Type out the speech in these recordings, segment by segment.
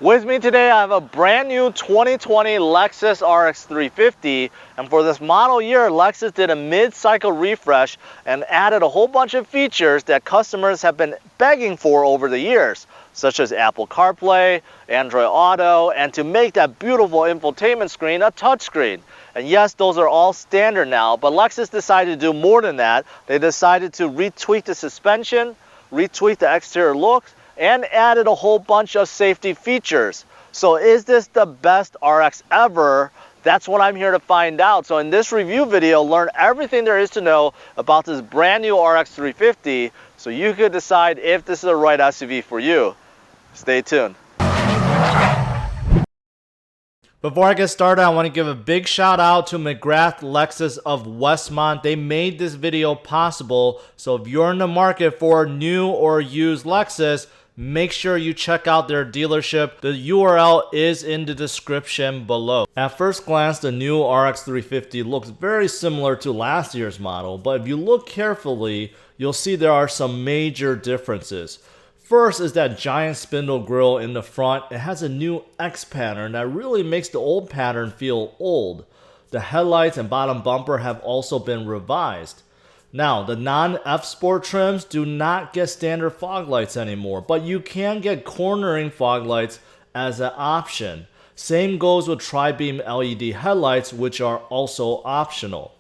With me today, I have a brand new 2020 Lexus RX350, and for this model year, Lexus did a mid-cycle refresh and added a whole bunch of features that customers have been begging for over the years, such as Apple Carplay, Android Auto, and to make that beautiful infotainment screen a touchscreen. And yes, those are all standard now, but Lexus decided to do more than that. They decided to retweak the suspension, retweak the exterior look, and added a whole bunch of safety features. So is this the best RX ever? That's what I'm here to find out. So in this review video, learn everything there is to know about this brand new RX350 so you could decide if this is the right SUV for you. Stay tuned. Before I get started, I want to give a big shout out to McGrath Lexus of Westmont. They made this video possible. So if you're in the market for a new or used Lexus, make sure you check out their dealership. The URL is in the description below. At first glance, the new RX350 looks very similar to last year's model, but if you look carefully, you'll see there are some major differences. First is that giant spindle grille in the front. It has a new X pattern that really makes the old pattern feel old. The headlights and bottom bumper have also been revised. Now, the non-F Sport trims do not get standard fog lights anymore, but you can get cornering fog lights as an option. Same goes with tri-beam LED headlights, which are also optional.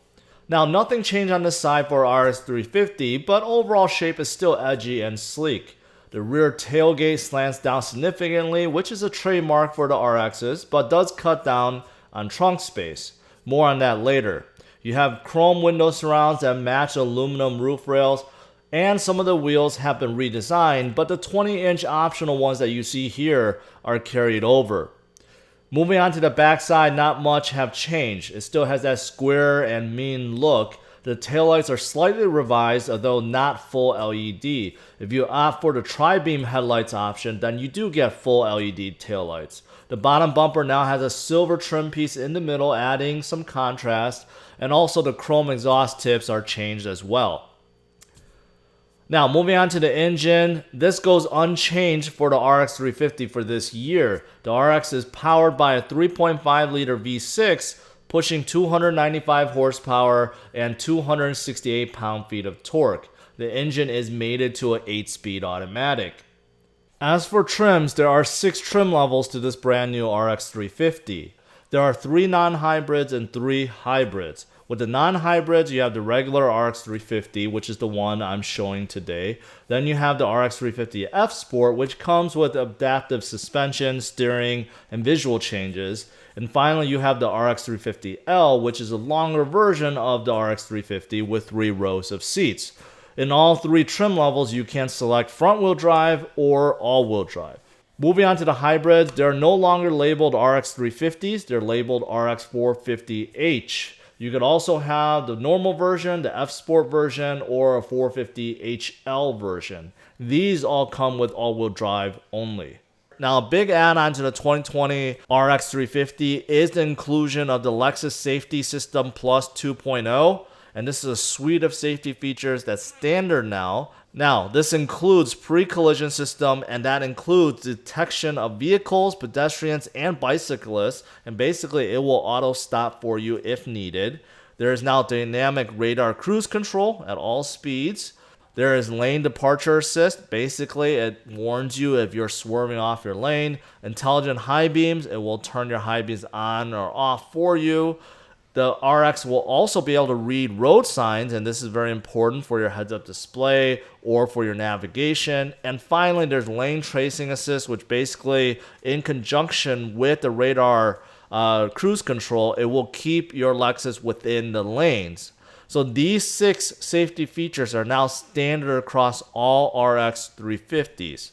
Now, nothing changed on the side for RX350, but overall shape is still edgy and sleek. The rear tailgate slants down significantly, which is a trademark for the RXs, but does cut down on trunk space. More on that later. You have chrome window surrounds that match aluminum roof rails, and some of the wheels have been redesigned, but the 20-inch optional ones that you see here are carried over. Moving on to the backside, not much have changed. It still has that square and mean look. The taillights are slightly revised, although not full LED. If you opt for the tri-beam headlights option, then you do get full LED taillights. The bottom bumper now has a silver trim piece in the middle, adding some contrast, and also the chrome exhaust tips are changed as well. Now, moving on to the engine, this goes unchanged for the RX350 for this year. The RX is powered by a 3.5-liter V6, pushing 295 horsepower and 268 pound-feet of torque. The engine is mated to an 8-speed automatic. As for trims, there are 6 trim levels to this brand new RX350. There are 3 non-hybrids and 3 hybrids. With the non-hybrids, you have the regular RX350, which is the one I'm showing today. Then you have the RX350 F Sport, which comes with adaptive suspension, steering, and visual changes. And finally, you have the RX350L, which is a longer version of the RX350 with 3 rows of seats. In all 3 trim levels, you can select front-wheel drive or all-wheel drive. Moving on to the hybrids, they're no longer labeled RX350s, they're labeled RX450H. You could also have the normal version, the F Sport version, or a 450HL version. These all come with all-wheel drive only. Now, a big add-on to the 2020 RX350 is the inclusion of the Lexus Safety System Plus 2.0, and this is a suite of safety features that's standard now. Now, this includes pre-collision system, and that includes detection of vehicles, pedestrians, and bicyclists, and basically it will auto-stop for you if needed. There is now dynamic radar cruise control at all speeds. There is lane departure assist. Basically, it warns you if you're swerving off your lane. Intelligent high beams, it will turn your high beams on or off for you. The RX will also be able to read road signs, and this is very important for your heads-up display or for your navigation. And finally, there's lane tracing assist, which basically, in conjunction with the radar cruise control, it will keep your Lexus within the lanes. So these 6 safety features are now standard across all RX 350s.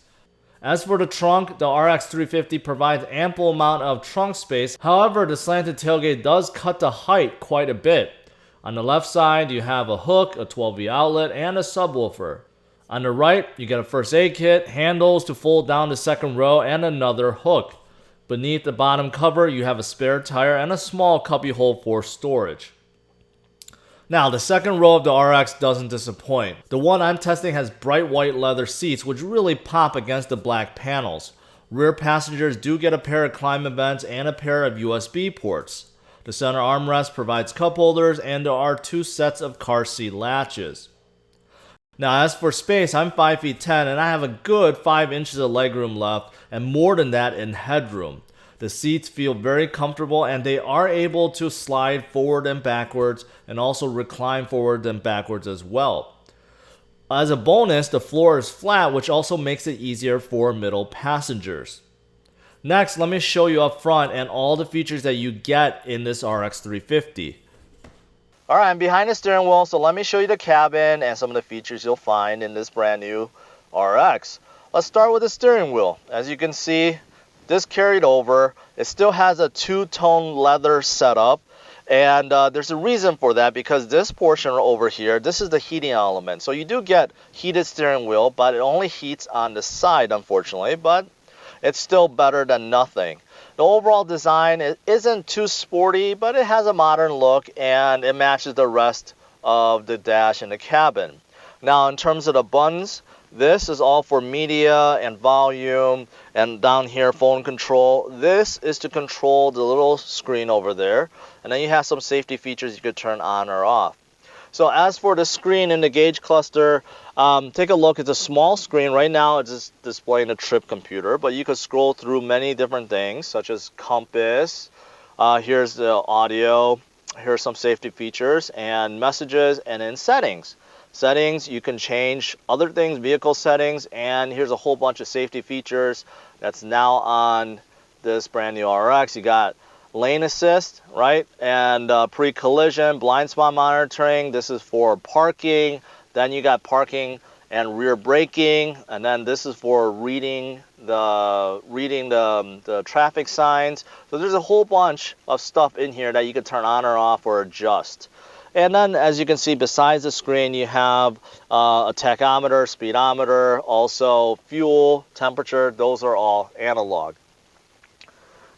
As for the trunk, the RX350 provides ample amount of trunk space. However, the slanted tailgate does cut the height quite a bit. On the left side, you have a hook, a 12V outlet, and a subwoofer. On the right, you get a first aid kit, handles to fold down the second row, and another hook. Beneath the bottom cover, you have a spare tire and a small cubby hole for storage. Now, the second row of the RX doesn't disappoint. The one I'm testing has bright white leather seats which really pop against the black panels. Rear passengers do get a pair of climate vents and a pair of USB ports. The center armrest provides cup holders, and there are 2 sets of car seat latches. Now, as for space, I'm 5 feet 10 and I have a good 5 inches of legroom left and more than that in headroom. The seats feel very comfortable and they are able to slide forward and backwards and also recline forward and backwards as well. As a bonus, the floor is flat, which also makes it easier for middle passengers. Next, let me show you up front and all the features that you get in this RX350. Alright, I'm behind the steering wheel, so let me show you the cabin and some of the features you'll find in this brand new RX. Let's start with the steering wheel. As you can see, this carried over. It still has a 2-tone leather setup, and there's a reason for that, because this portion over here, this is the heating element. So you do get heated steering wheel, but it only heats on the side, unfortunately, but it's still better than nothing. The overall design isn't too sporty, but it has a modern look and it matches the rest of the dash and the cabin. Now, in terms of the buttons, this is all for media and volume, and down here phone control. This is to control the little screen over there, and then you have some safety features you could turn on or off. So as for the screen in the gauge cluster, take a look. It's a small screen. Right now it's just displaying a trip computer, but you could scroll through many different things such as compass. Here's the audio. Here's some safety features and messages, and in settings. Settings, you can change other things, vehicle settings, and here's a whole bunch of safety features that's now on this brand new RX. You got lane assist, right? And pre-collision, blind spot monitoring. This is for parking. Then you got parking and rear braking, and then this is for reading the traffic signs. So there's a whole bunch of stuff in here that you can turn on or off or adjust. And then, as you can see, besides the screen, you have a tachometer, speedometer, also fuel, temperature. Those are all analog.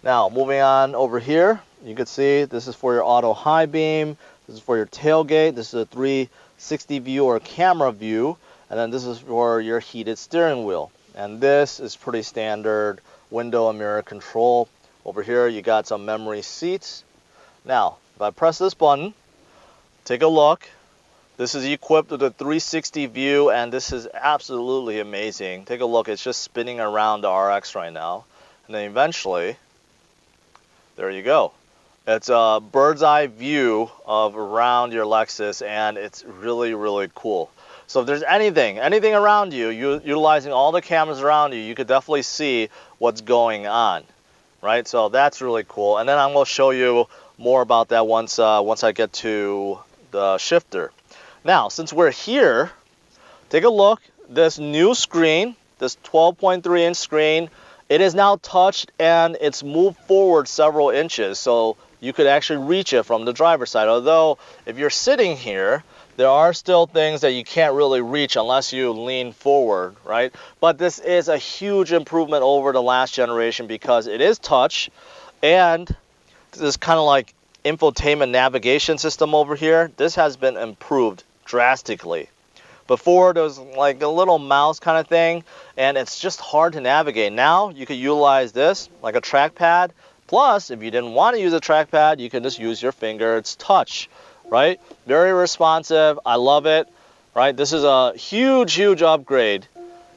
Now, moving on over here, you can see this is for your auto high beam. This is for your tailgate. This is a 360 view or camera view. And then this is for your heated steering wheel. And this is pretty standard window and mirror control. Over here, you got some memory seats. Now, if I press this button, take a look. This is equipped with a 360 view, and this is absolutely amazing. Take a look. It's just spinning around the RX right now. And then eventually, there you go. It's a bird's eye view of around your Lexus, and it's really, really cool. So if there's anything around you, utilizing all the cameras around you, you could definitely see what's going on, right? So that's really cool. And then I'm going to show you more about that once I get to the shifter. Now, since we're here, take a look. This new screen, this 12.3-inch screen, it is now touched and it's moved forward several inches, so you could actually reach it from the driver's side. Although, if you're sitting here, there are still things that you can't really reach unless you lean forward, right? But this is a huge improvement over the last generation because it is touch, and this is kind of like infotainment navigation system over here. This has been improved drastically. Before, there was like a little mouse kind of thing, and it's just hard to navigate. Now, you could utilize this like a trackpad. Plus, if you didn't want to use a trackpad, you can just use your finger. It's touch, right? Very responsive. I love it, right? This is a huge, huge upgrade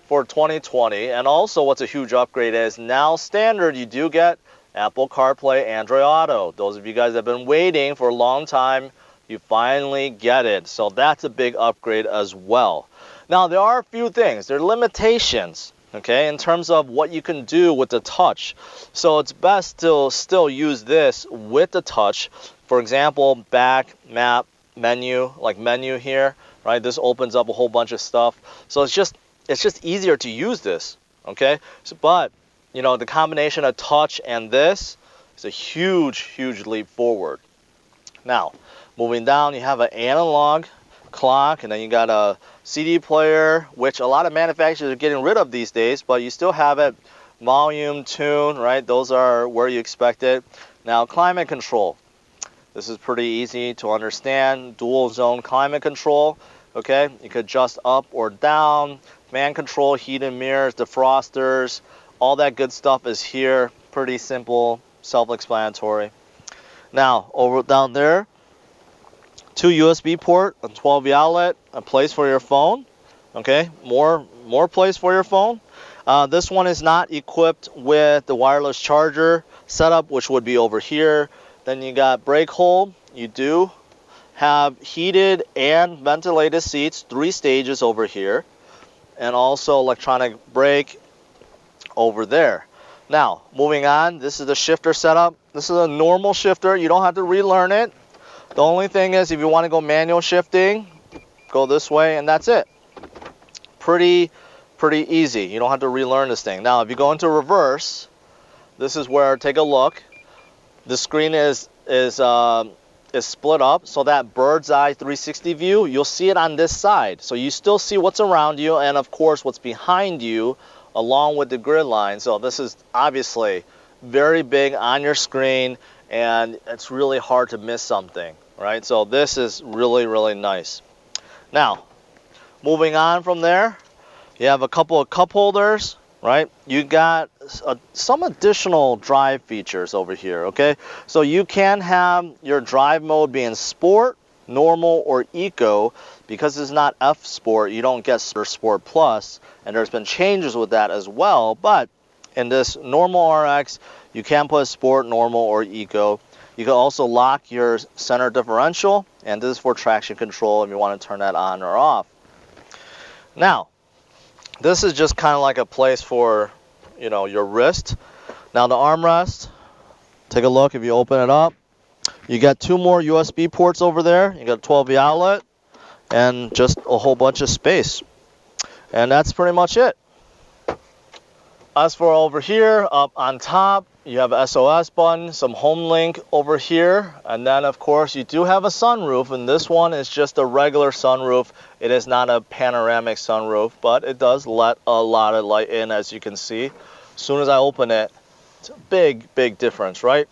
for 2020. And also, what's a huge upgrade is now standard, you do get Apple CarPlay, Android Auto. Those of you guys that have been waiting for a long time, you finally get it. So that's a big upgrade as well. Now, there are a few things. There are limitations, okay, in terms of what you can do with the touch. So it's best to still use this with the touch. For example, back, map, menu, like menu here, right? This opens up a whole bunch of stuff. So it's just easier to use this, okay? So, but, you know, the combination of touch and this is a huge, huge leap forward. Now, moving down, you have an analog clock, and then you got a CD player, which a lot of manufacturers are getting rid of these days, but you still have it. Volume, tune, right? Those are where you expect it. Now, climate control. This is pretty easy to understand. Dual zone climate control, okay? You could adjust up or down. Fan control, heated mirrors, defrosters, All that good stuff is here. Pretty simple, self-explanatory. Now, over down there, 2 USB port, a 12V outlet, a place for your phone. Okay, more place for your phone. This one is not equipped with the wireless charger setup, which would be over here. Then you got brake hold. You do have heated and ventilated seats, 3 stages over here, and also electronic brake over there. Now, moving on, this is the shifter setup. This is a normal shifter. You don't have to relearn it. The only thing is, if you want to go manual shifting, go this way, and that's it. Pretty easy. You don't have to relearn this thing. Now, if you go into reverse, this is where, take a look. The screen is split up, so that bird's eye 360 view, you'll see it on this side. So you still see what's around you, and of course what's behind you, along with the grid line. So this is obviously very big on your screen, and it's really hard to miss something, right? So this is really nice. Now, moving on from there, you have a couple of cup holders, right? You got some additional drive features over here, okay? So you can have your drive mode being sport, normal, or eco. Because it's not F Sport, you don't get Sport Plus, and there's been changes with that as well. But in this normal RX, you can put sport, normal, or eco. You can also lock your center differential, and this is for traction control if you want to turn that on or off. Now, this is just kind of like a place for, you know, your wrist. Now the armrest, take a look. If you open it up, you got 2 more USB ports over there. You got a 12V outlet and just a whole bunch of space. And that's pretty much it. As for over here, up on top, you have a SOS button, some home link over here, and then of course you do have a sunroof, and this one is just a regular sunroof. It is not a panoramic sunroof, but it does let a lot of light in, as you can see. As soon as I open it, it's a big difference, right?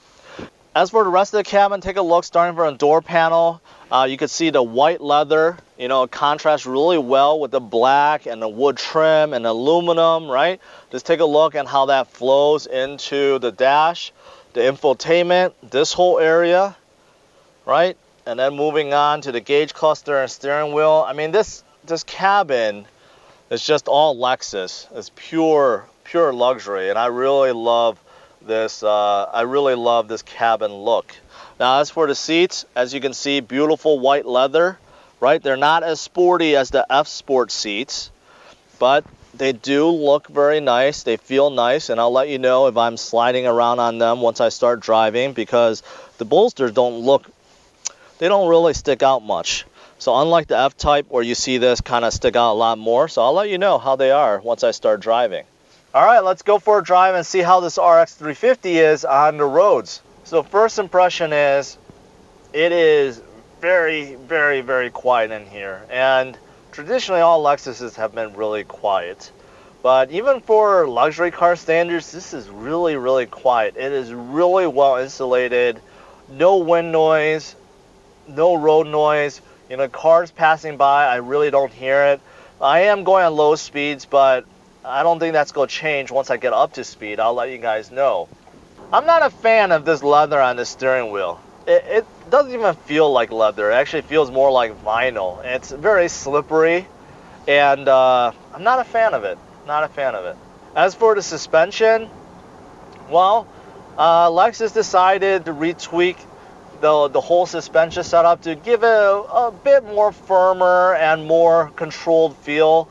As for the rest of the cabin, take a look. Starting from the door panel, you can see the white leather, you know, it contrasts really well with the black and the wood trim and aluminum, right? Just take a look at how that flows into the dash, the infotainment, this whole area, right? And then moving on to the gauge cluster and steering wheel. I mean, this cabin is just all Lexus. It's pure luxury, and I really love this. I really love this cabin look. Now, as for the seats, as you can see, beautiful white leather, right? They're not as sporty as the F Sport seats, but they do look very nice. They feel nice, and I'll let you know if I'm sliding around on them once I start driving, because the bolsters don't really stick out much. So unlike the F-Type where you see this kind of stick out a lot more, so I'll let you know how they are once I start driving. All right, let's go for a drive and see how this RX350 is on the roads. So first impression is, it is very quiet in here. And traditionally all Lexuses have been really quiet. But even for luxury car standards, this is really quiet. It is really well insulated, no wind noise, no road noise. You know, cars passing by, I really don't hear it. I am going at low speeds, but I don't think that's going to change once I get up to speed. I'll let you guys know. I'm not a fan of this leather on the steering wheel. It doesn't even feel like leather. It actually feels more like vinyl. It's very slippery, and I'm not a fan of it. Not a fan of it. As for the suspension, well, Lexus decided to retweak the whole suspension setup to give it a bit more firmer and more controlled feel.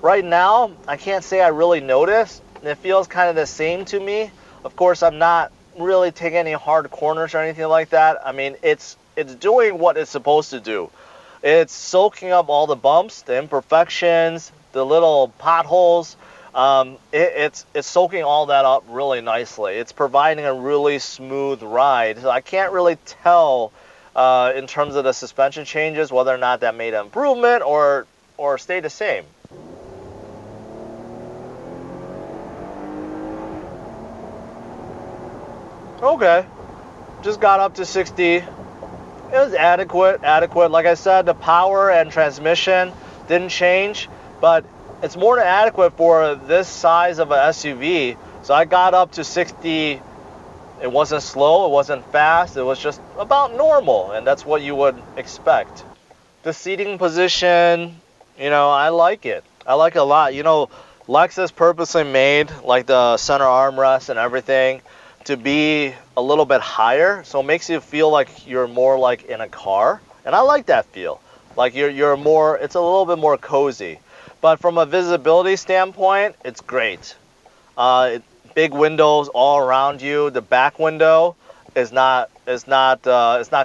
Right now, I can't say I really noticed. It feels kind of the same to me. Of course, I'm not really taking any hard corners or anything like that. I mean, it's doing what it's supposed to do. It's soaking up all the bumps, the imperfections, the little potholes. It's soaking all that up really nicely. It's providing a really smooth ride. So I can't really tell in terms of the suspension changes whether or not that made an improvement or stayed the same. Okay, just got up to 60. It was adequate. Like I said, the power and transmission didn't change, but it's more than adequate for this size of an SUV. So I got up to 60. It wasn't slow, it wasn't fast, it was just about normal, and that's what you would expect. The seating position, you know, I like it. I like it a lot. You know, Lexus purposely made like the center armrest and everything to be a little bit higher, so it makes you feel like you're more like in a car, and I like that feel. Like you're more, it's a little bit more cozy. But from a visibility standpoint, it's great. Big windows all around you. The back window is not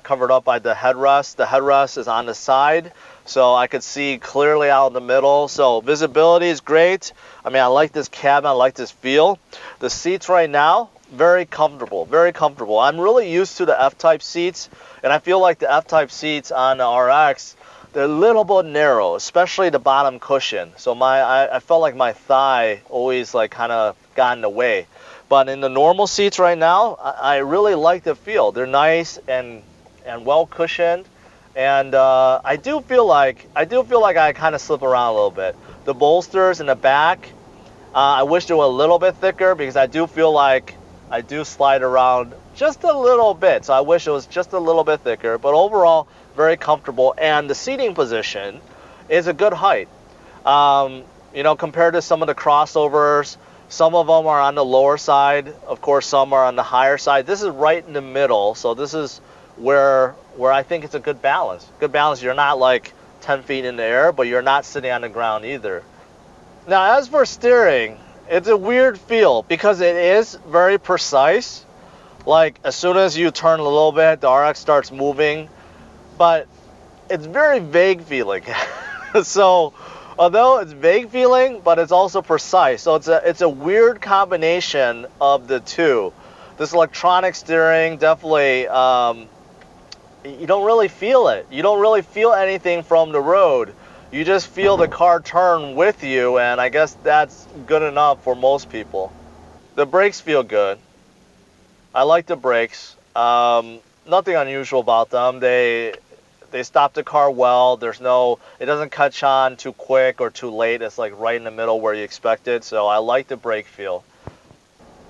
covered up by the headrest. The headrest is on the side, so I could see clearly out in the middle. So visibility is great. I mean, I like this cabin. I like this feel. The seats right now, very comfortable, very comfortable. I'm really used to the F-type seats, and I feel like the F-type seats on the RX, they're a little bit narrow, especially the bottom cushion. So I felt like my thigh always like kind of got in the way. But in the normal seats right now, I really like the feel. They're nice and well cushioned, and I do feel like I kind of slip around a little bit. The bolsters in the back, I wish they were a little bit thicker, because I do feel like I do slide around just a little bit. So I wish it was just a little bit thicker. But overall, very comfortable, and the seating position is a good height. You know, compared to some of the crossovers, some of them are on the lower side. Of course, some are on the higher side. This is right in the middle, so this is where I think it's a good balance. Good balance. You're not like 10 feet in the air, but you're not sitting on the ground either. Now, as for steering, it's a weird feel because it is very precise. Like as soon as you turn a little bit, the RX starts moving, but it's very vague feeling. So although it's vague feeling, but it's also precise. So it's a weird combination of the two. This electronic steering definitely, you don't really feel it. You don't really feel anything from the road. You just feel the car turn with you, and I guess that's good enough for most people. The brakes feel good. I like the brakes. Nothing unusual about them. They stop the car well. It doesn't catch on too quick or too late. It's like right in the middle where you expect it. So I like the brake feel.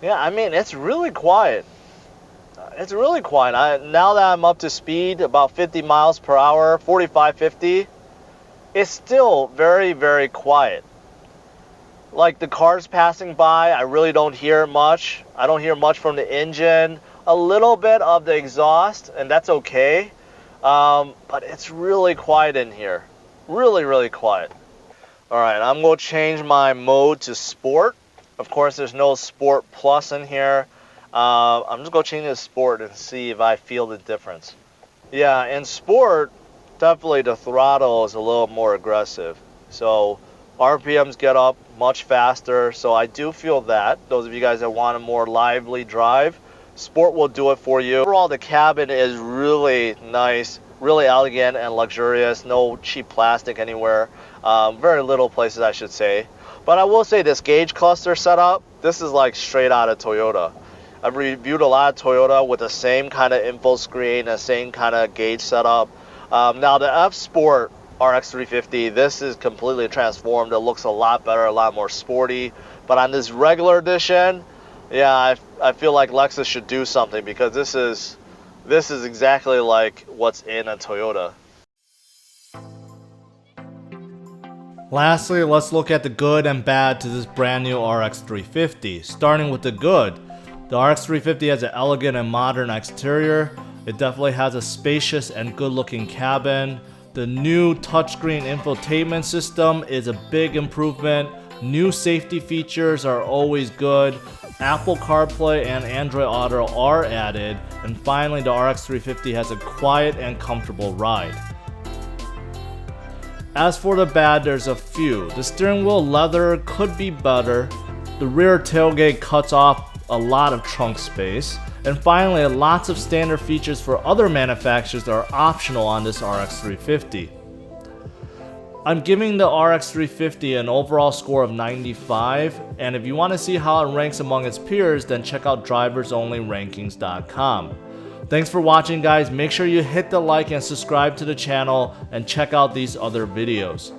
Yeah, I mean, it's really quiet. It's really quiet. Now that I'm up to speed, about 50 miles per hour, 45, 50, it's still very, very quiet. Like the cars passing by, I really don't hear much. I don't hear much from the engine. A little bit of the exhaust, and that's okay. But it's really quiet in here. Really, really quiet. Alright, I'm going to change my mode to Sport. Of course, there's no Sport Plus in here. I'm just going to change it to Sport and see if I feel the difference. Yeah, in Sport, definitely the throttle is a little more aggressive. So RPMs get up much faster. So I do feel that. Those of you guys that want a more lively drive, Sport will do it for you. Overall, the cabin is really nice, really elegant and luxurious. No cheap plastic anywhere. Very little places, I should say. But I will say this gauge cluster setup, this is like straight out of Toyota. I've reviewed a lot of Toyota with the same kind of info screen, the same kind of gauge setup. Now the F Sport RX350, this is completely transformed. It looks a lot better, a lot more sporty. But on this regular edition, yeah, I feel like Lexus should do something, because this is exactly like what's in a Toyota. Lastly, let's look at the good and bad to this brand new RX350. Starting with the good, the RX350 has an elegant and modern exterior. It definitely has a spacious and good looking cabin. The new touchscreen infotainment system is a big improvement. New safety features are always good. Apple CarPlay and Android Auto are added. And finally, the RX350 has a quiet and comfortable ride. As for the bad, there's a few. The steering wheel leather could be better. The rear tailgate cuts off a lot of trunk space. And finally, lots of standard features for other manufacturers that are optional on this RX350. I'm giving the RX350 an overall score of 95, and if you want to see how it ranks among its peers, then check out driversonlyrankings.com. Thanks for watching, guys. Make sure you hit the like and subscribe to the channel, and check out these other videos.